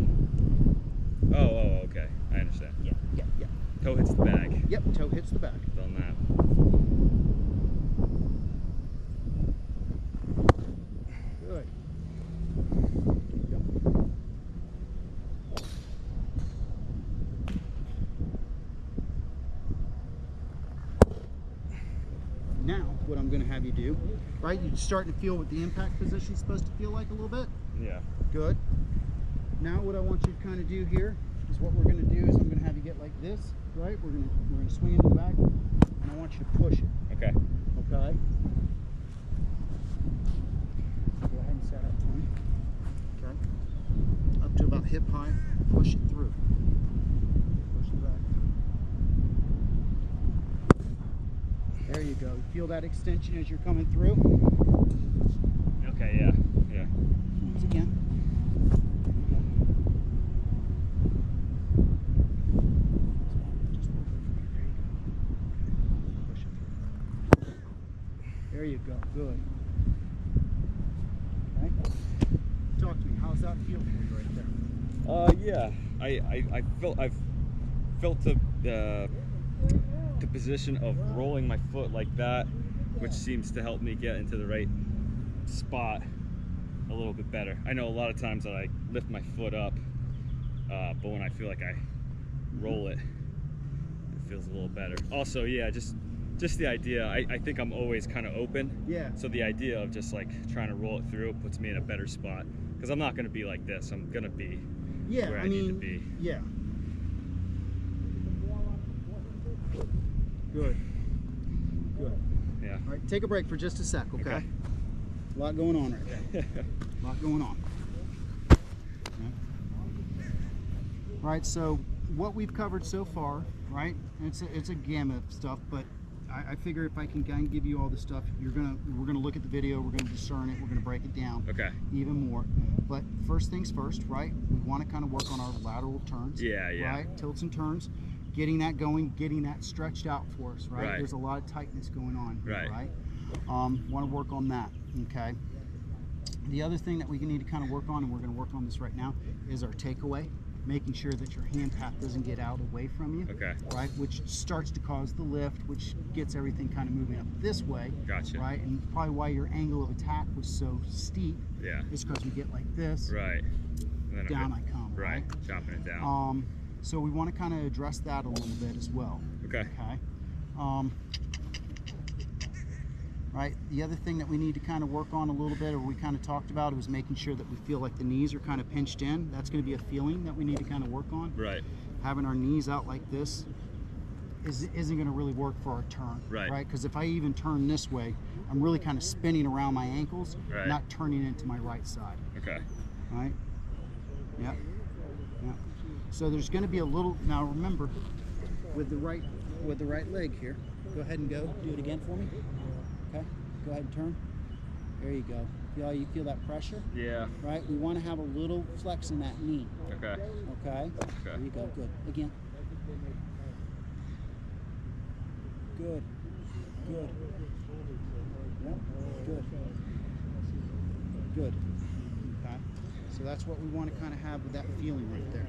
Oh, okay. I understand. Yeah. Toe hits the bag. Yep, toe hits the bag. Done that. Good. Keep going. Now, what I'm going to have you do, right? You're starting to feel what the impact position is supposed to feel like a little bit. Yeah. Good. Now, what I want you to kind of do here is what we're going to do is I'm going to have you get like this, right? We're going to swing into the back, and I want you to push it. Okay. Okay. Go ahead and set up for me. Okay. Up to about hip height. Push it through. Push it back. There you go. Feel that extension as you're coming through. Okay. Yeah. Yeah. Once again. Push it through. There you go. Good. Okay. Talk to me. How's that feel for you right there? Yeah. I've felt the position of rolling my foot like that, which seems to help me get into the right spot a little bit better. I know a lot of times that I lift my foot up, but when I feel like I roll it, it feels a little better. Also, yeah, just the idea. I think I'm always kind of open. Yeah. So the idea of just like trying to roll it through puts me in a better spot, because I'm not going to be like this. I'm going to be Yeah, where I I need mean, to be. yeah. Good. Good. Yeah. All right, take a break for just a sec, okay? Okay. A lot going on right there. A lot going on. Okay. All right, so what we've covered so far, right? It's a gamut of stuff, but I figure if I can kind of give you all the stuff, we're gonna look at the video, we're gonna discern it, we're gonna break it down Okay. even more. But first things first, right? We want to kind of work on our lateral turns. Yeah, yeah. Right, tilts and turns, getting that going, getting that stretched out for us. Right. Right. There's a lot of tightness going on here. Right. Right. Want to work on that. Okay. The other thing that we need to kind of work on, and we're going to work on this right now, is our takeaway. Making sure that your hand path doesn't get out away from you. Okay. Right, which starts to cause the lift, which gets everything kind of moving up this way. Gotcha. Right, and probably why your angle of attack was so steep Yeah. is because we get like this, Right. And then down I come. Right. Chopping it down. So we want to kind of address that a little bit as well. Okay. Okay. Right. The other thing that we need to kind of work on a little bit, or we kind of talked about, was making sure that we feel like the knees are kind of pinched in. That's going to be a feeling that we need to kind of work on. Right. Having our knees out like this isn't going to really work for our turn. Right. Right. Because if I even turn this way, I'm really kind of spinning around my ankles, Right. not turning into my right side. Okay. Right? Yep. Yep. So there's going to be a little. Now remember, with the right leg here, go ahead and go. Do it again for me. Okay. Go ahead and turn. There you go. You feel that pressure? Yeah. Right. We want to have a little flex in that knee. Okay. Okay. There you go. Good. Again. Good. Good. Yep. Good. Good. Okay. So that's what we want to kind of have with that feeling right there.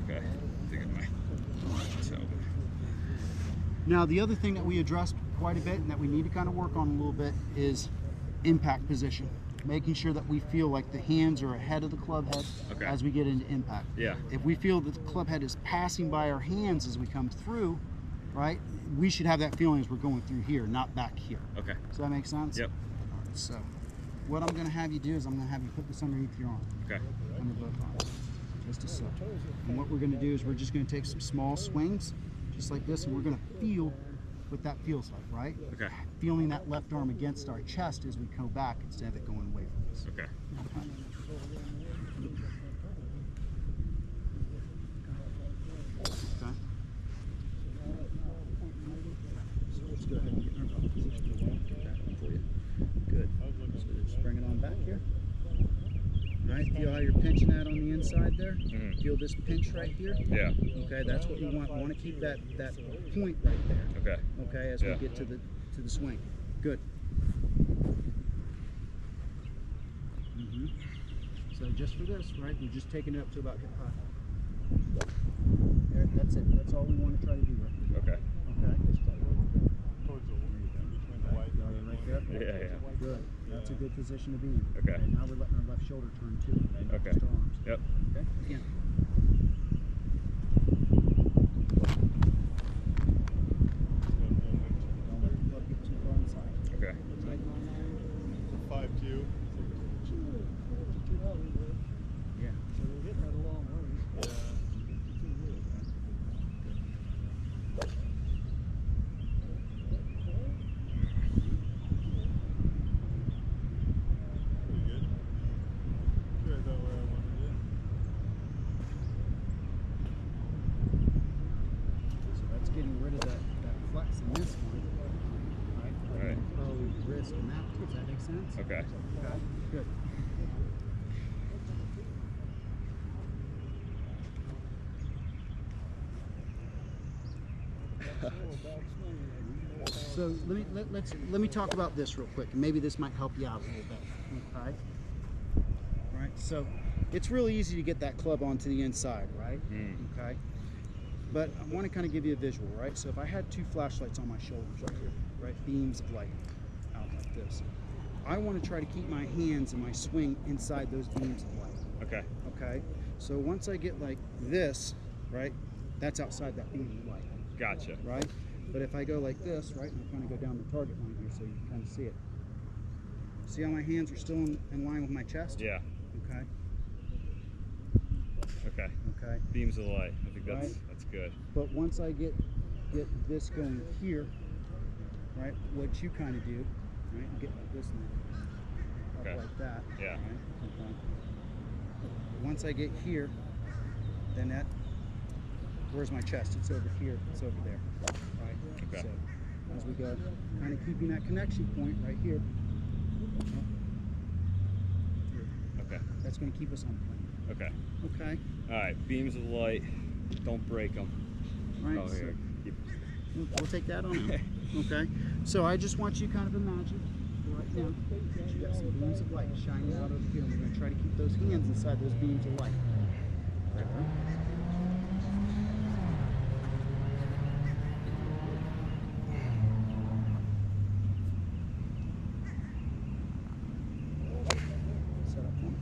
Okay. Thinking my so. Now the other thing that we addressed quite a bit and that we need to kind of work on a little bit is impact position. Making sure that we feel like the hands are ahead of the club head Okay. as we get into impact. Yeah. If we feel that the club head is passing by our hands as we come through, right, we should have that feeling as we're going through here, not back here. Okay. Does that make sense? Yep. All right, so what I'm going to have you do is I'm going to have you put this underneath your arm, Okay. under both arms, just a sec. And what we're going to do is we're just going to take some small swings, just like this, and we're going to feel what that feels like, right? Okay. Feeling that left arm against our chest as we go back instead of it going away from us. Okay. Okay. Okay. So let's go ahead and get in our ball position. For you. Good. So just bring it on back here. All right. Feel how you're pinching that on the inside there. Mhm. Feel this pinch right here. Yeah. Okay, that's what we want. We want to keep that point right there. Okay. Okay, as Yeah. we get to the swing. Good. So just for this, right? We're just taking it up to about hip high. There, that's it. That's all we want to try to do right here. Okay. Okay. Right there. Yeah. Yeah. Good. That's a good position to be in. Okay. And now we're letting our left shoulder turn too. Okay. Just our arms. Yep. Okay. Again. Don't let the club get too far inside. Okay. Five two. Yeah. So they're hitting it along after. Does that make sense? Okay. Okay, good. So let me talk about this real quick, and maybe this might help you out a little bit. Okay. Right. So it's really easy to get that club onto the inside, right? Okay. But I want to kind of give you a visual, right? So if I had two flashlights on my shoulders right here, right, beams of light out like this, I want to try to keep my hands and my swing inside those beams of light. Okay. Okay. So once I get like this, right, that's outside that beam of light. Gotcha. Right? But if I go like this, right, and I kind of go down the target line here so you can kind of see it. See how my hands are still in line with my chest? Yeah. Okay. Okay. Okay. Beams of light. I think Right. that's good. But once I get this going here, right, what you kind of do, right, get like this now, up Okay. like that. Yeah. Right? Okay. Once I get here, then that, where's my chest? It's over here. It's over there. Right? Okay. So as we go, kind of keeping that connection point right here. Okay. That's going to keep us on plane. Okay. Okay. All right. Beams of light. Don't break them. Right. Oh, so here. Keep- we'll take that on. Okay. So I just want you to kind of imagine right now that you got some beams of light shining out over here. We're going to try to keep those hands inside those beams of light. Right. Set up for me.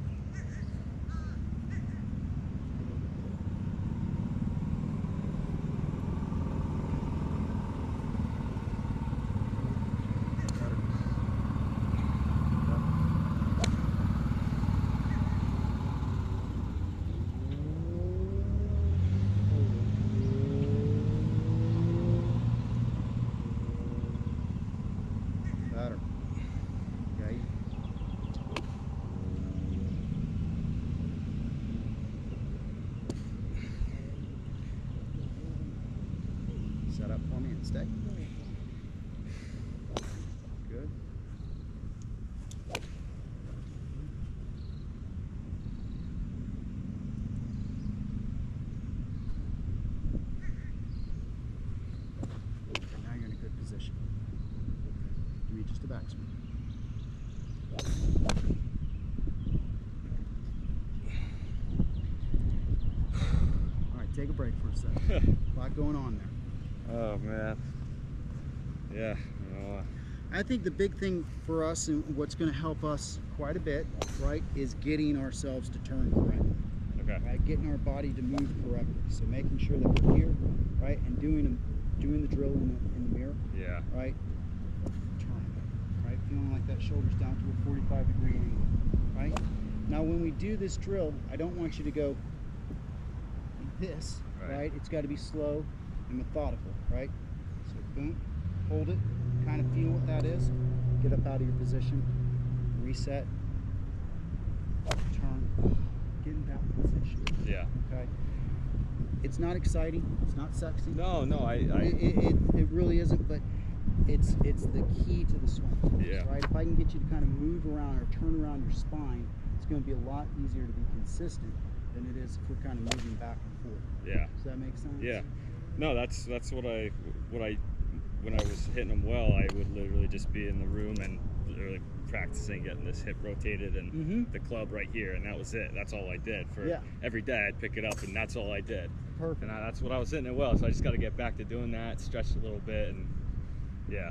Better. Okay. Set up for me and stay. Good. Now you're in a good position. Give me just a backswing. All right, take a break for a second. A lot going on there. Oh man. Yeah. You know, I think the big thing for us and what's going to help us quite a bit, right, is getting ourselves to turn correctly, okay. right? Getting our body to move correctly. So making sure that we're here, right, and doing the drill in the mirror, Yeah. right? Turn, right? Feeling like that shoulder's down to a 45-degree angle, right? Now, when we do this drill, I don't want you to go like this, Right. right? It's got to be slow and methodical, right? So boom, hold it, kind of feel what that is. Get up out of your position, reset, turn, get in that position. Yeah. Okay. It's not exciting. It's not sexy. No, I It really isn't, but it's the key to the swing. Yeah. Right. If I can get you to kind of move around or turn around your spine, it's going to be a lot easier to be consistent than it is if we're kind of moving back and forth. yeah. Does that make sense? Yeah. No, that's what I when I was hitting them well, I would literally just be in the room and literally practicing getting this hip rotated and Mhm. the club right here, and that was it. That's all I did for Yeah. every day. I'd pick it up, and that's all I did. Perfect. And that's what I was hitting it well. So I just got to get back to doing that, stretch a little bit, and yeah.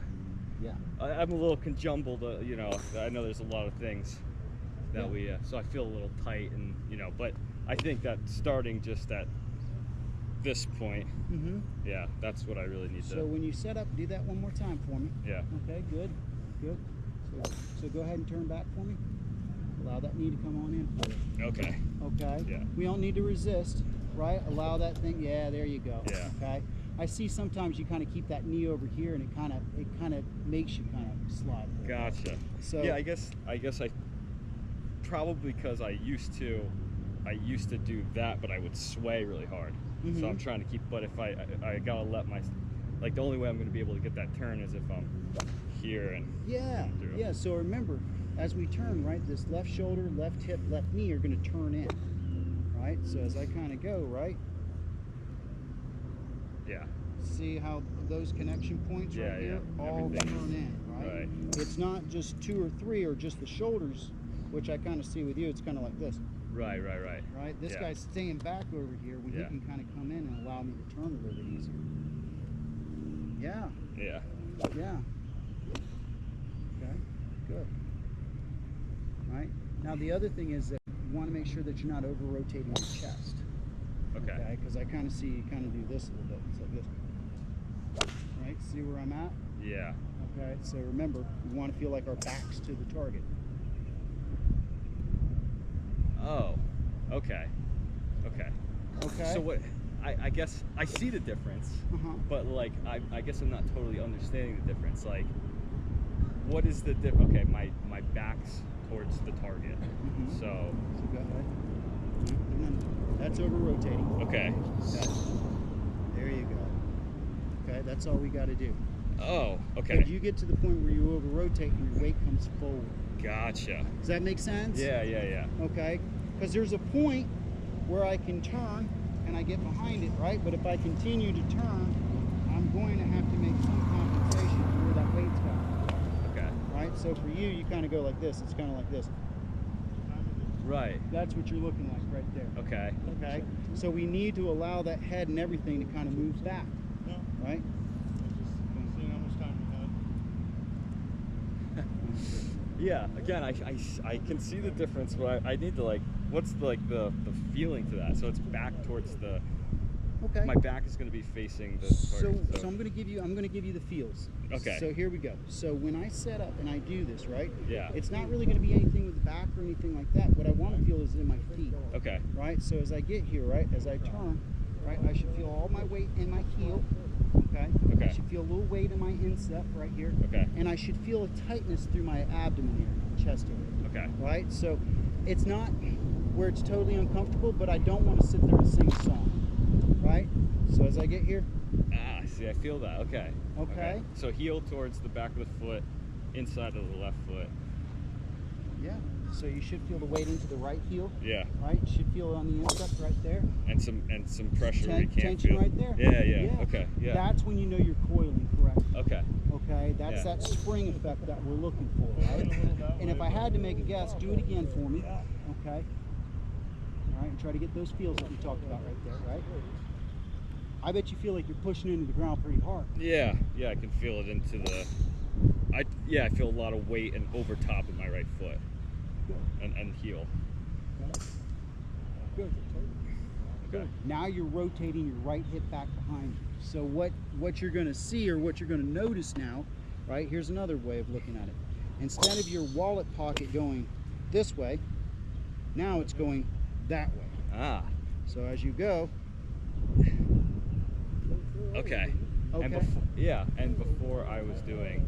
Yeah. I'm a little conjumbled, you know. I know there's a lot of things that Yeah. so I feel a little tight, and you know, but I think that starting just at this point, Mm-hmm. yeah, that's what I really need So to. when you set up, do that one more time for me. Yeah. Okay. Good. Good. So go ahead and turn back for me. Allow that knee to come on in for you. Okay. Okay. Yeah. We don't need to resist, right? Allow that thing. Yeah, there you go. Yeah. Okay. I see sometimes you kind of keep that knee over here, and it kind of makes you kind of slide. a little bit. Gotcha. So Yeah, I guess I probably because I used to do that, but I would sway really hard. Mhm. So I'm trying to keep. But if I gotta let my, like, the only way I'm going to be able to get that turn is if I'm here and Yeah, through. yeah. So remember, as we turn, right, this left shoulder, left hip, left knee are going to turn in, right? So as I kind of go, right, Yeah. see how those connection points Yeah, right here yeah. all Everything turn is- in, right? Right. It's not just 2 or 3 or just the shoulders, which I kind of see with you. It's kind of like this, Right. right? This Yeah. guy's staying back over here when Yeah. he can kind of come in and allow me to turn a little bit easier. Yeah, Yeah. yeah. Okay, good. Right? Now the other thing is that you want to make sure that you're not over rotating your chest. Okay. Because I kind of see you kind of do this a little bit. It's like this. Right? See where I'm at? Yeah. Okay, so remember, we want to feel like our back's to the target. Oh. Okay. Okay. Okay? So what? I guess I see the difference, Uh-huh. but like I guess I'm not totally understanding the difference. Like, what is the difference? Okay, my back's towards the target, Mhm. so So go ahead. No, that's over rotating. okay. Okay. There you go. Okay, that's all we got to do. Oh, If okay. you get to the point where you over rotate and your weight comes forward. Gotcha. Does that make sense? Yeah. Okay, because there's a point where I can turn and I get behind it, right? But if I continue to turn, I'm going to have to make some compensation for where that weight's going, Okay. right? So for you, you kind of go like this. It's kind of like this. Right. That's what you're looking like right there. Okay. Okay, so we need to allow that head and everything to kind of move back, No, right? I'm seeing how much time we had. Yeah. Again, I can see the difference, but I need to like, what's the feeling to that? So it's back towards the. Okay. My back is going to be facing the So target. I'm going to give you the feels. Okay. So here we go. So when I set up and I do this, right? Yeah. It's not really going to be anything with the back or anything like that. What I want to feel is in my feet, Okay. right? So as I get here, right, as I turn, right, I should feel all my weight in my heel. Okay. Okay. I should feel a little weight in my instep right here. Okay. And I should feel a tightness through my abdomen area, chest area. Okay. Right? So it's not where it's totally uncomfortable, but I don't want to sit there and sing a song. Right? So as I get here, Ah, see, I feel that. Okay. Okay. So heel towards the back of the foot, inside of the left foot. yeah. So you should feel the weight into the right heel, Yeah. right? You should feel it on the instep right there. And some pressure where you can't Tension feel. right there. Yeah. Okay. Yeah. That's when you know you're coiling correctly. Okay. Okay, that's Yeah. that spring effect that we're looking for, right? And if I had to make a guess, do it again for me. Okay. All right, and try to get those feels that we talked about right there, right? I bet you feel like you're pushing into the ground pretty hard. Yeah. I can feel it into the. I feel a lot of weight and over top of my right foot and heel. Good. Okay. Now you're rotating your right hip back behind you. So what you're going to see or what you're going to notice now, right? Here's another way of looking at it. Instead of your wallet pocket going this way, now it's going that way. Ah. So as you go, Okay. Okay. And before I was doing.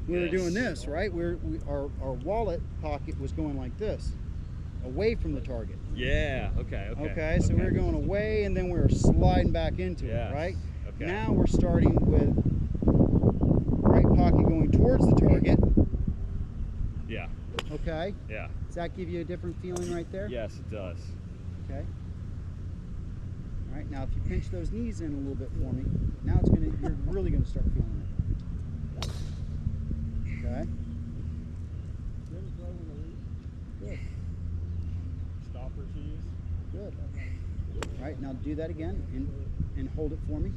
we were doing Yes. this, right? Our wallet pocket was going like this, away from the target. Yeah. Okay. Okay, so we were going away and then we were sliding back into Yes. it, right? Okay. Now we're starting with right pocket going towards the target. Yeah. Okay, Yeah. does that give you a different feeling right there? Yes, it does. Okay. All right, now if you pinch those knees in a little bit for me, now you're really gonna start feeling it. Okay. Good. Stopper keys. Good. All right, now do that again and hold it for me.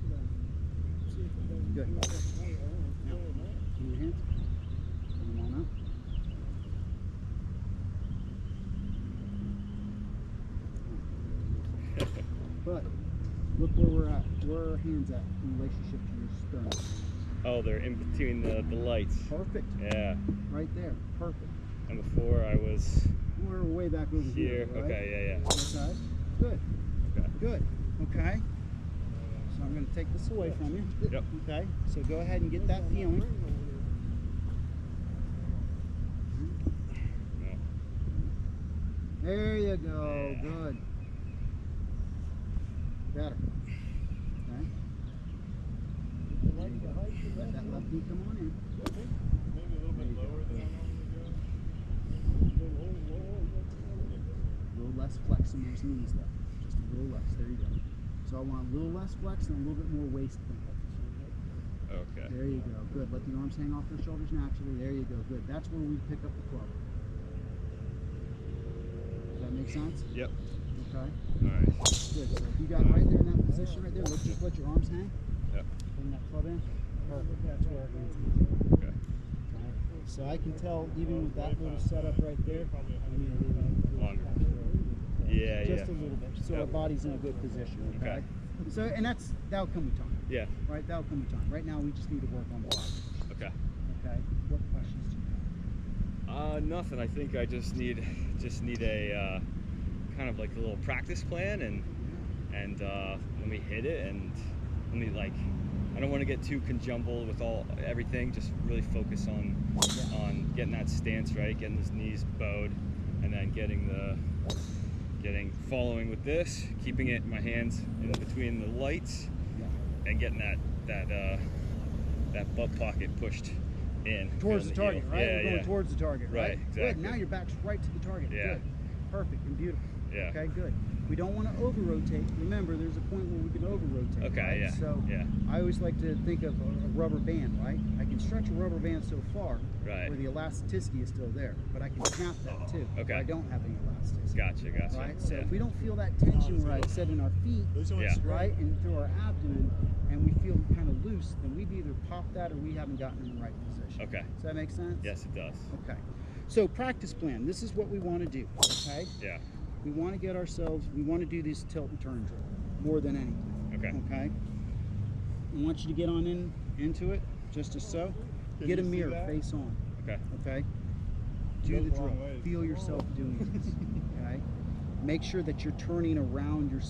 Good. Now, in your hands. Put them on up. But look where we're at. Where are our hands at in relationship to your sternum? Oh, they're in between the lights. Perfect. Yeah. Right there. Perfect. And before I was We're way back over here. here. Right? Okay. Yeah. Okay. Good. Okay. Good. Okay. So I'm going to take this away from you. Yep. Okay. So go ahead and get that feeling. No. There you go. Yeah. Good. Better. Okay. Let that left knee come on in. less flex in those knees though. Just a little less. There you go. So I want a little less flex and a little bit more waist bend. Okay. There you go. Good. Let the arms hang off their shoulders naturally. There you go. Good. That's where we pick up the club. Does that make sense? Yep. Okay. All right. Good. So if you got right there in that position right there, just let your arms hang. Yep. Bring that club in. Perfect. That's where it needs to be. Okay. Okay. So I can tell even with that little setup right there, I need a little Longer. Okay. Yeah, Just yeah. a little bit, so Yep. our body's in a good position. Okay. Okay. So that'll come with time. Yeah. Right. That'll come with time. Right now we just need to work on the body. Okay. Okay. What questions do you have? Nothing. I think I just need a kind of like a little practice plan, and when we hit it, and when we like, I don't want to get too conjumbled with everything. Just really focus on getting that stance right, getting those knees bowed, and then following with this, keeping it my hands in between the lights, Yeah. and getting that butt pocket pushed in Towards the heel. target, right? Yeah, We're going yeah. towards the target, right? Right, Good. exactly. Now your back's right to the target. Yeah. Good. Perfect and beautiful. Yeah. Okay, good. We don't want to over rotate. Remember, there's a point where we can over rotate. Okay, right? yeah, So yeah. I always like to think of a rubber band, right? I can stretch a rubber band so far Right. where the elasticity is still there, but I can snap that too. Okay. If I don't have any elasticity. Gotcha. Right? So Yeah. if we don't feel that tension where I said in our feet, Yeah. right, and through our abdomen, and we feel kind of loose, then we've either popped that or we haven't gotten in the right position. Okay. Does that make sense? Yes, it does. Okay. So practice plan. This is what we want to do. Okay. Yeah. We want to get ourselves. We want to do this tilt and turn drill more than anything. Okay. Okay. I want you to get on into it, just as so. Get a mirror, face on. Okay. Okay. Do Goes the a long drill. way. Feel yourself doing this. Okay. Make sure that you're turning around your